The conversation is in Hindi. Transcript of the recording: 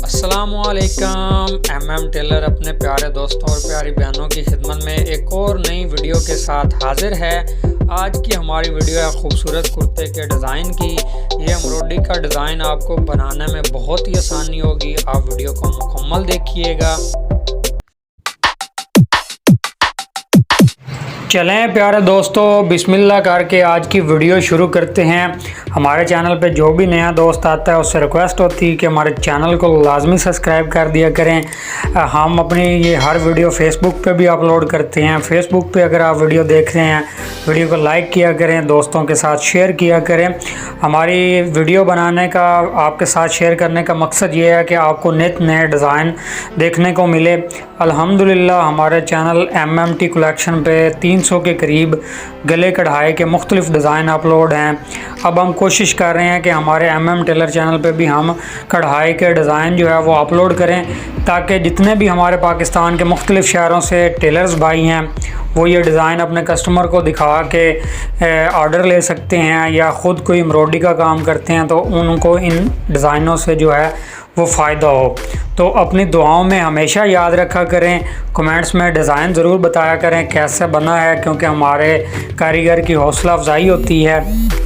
अस्सलामुअलैकुम। एम टेलर अपने प्यारे दोस्तों और प्यारी बहनों की खिदमत में एक और नई वीडियो के साथ हाजिर है। आज की हमारी वीडियो है खूबसूरत कुर्ते के डिज़ाइन की। ये एम्ब्रॉयडरी का डिज़ाइन आपको बनाने में बहुत ही आसानी होगी। आप वीडियो को मुकम्मल देखिएगा। चलें प्यारे दोस्तों, बिस्मिल्लाह करके आज की वीडियो शुरू करते हैं। हमारे चैनल पे जो भी नया दोस्त आता है उससे रिक्वेस्ट होती है कि हमारे चैनल को लाजमी सब्सक्राइब कर दिया करें। हम अपनी ये हर वीडियो फेसबुक पे भी अपलोड करते हैं। फेसबुक पे अगर आप वीडियो देख रहे हैं, वीडियो को लाइक किया करें, दोस्तों के साथ शेयर किया करें। हमारी वीडियो बनाने का, आपके साथ शेयर करने का मकसद ये है कि आपको नित नए डिज़ाइन देखने को मिले। अल्हम्दुलिल्लाह हमारे चैनल MMT कलेक्शन पे 300 के करीब गले कढ़ाई के मुख्तलिफ डिज़ाइन अपलोड हैं। अब हम कोशिश कर रहे हैं कि हमारे MM टेलर चैनल पे भी हम कढ़ाई के डिज़ाइन जो है वो अपलोड करें, ताकि जितने भी हमारे पाकिस्तान के मुख्तलिफ शहरों से टेलर्स भाई हैं वो ये डिज़ाइन अपने कस्टमर को दिखा के ऑर्डर ले सकते हैं, या ख़ुद कोई एम्ब्रॉयडरी का काम करते हैं तो उनको इन डिज़ाइनों से जो है वो फ़ायदा हो। तो अपनी दुआओं में हमेशा याद रखा करें, कमेंट्स में डिज़ाइन ज़रूर बताया करें कैसे बना है, क्योंकि हमारे कारीगर की हौसला अफजाई होती है।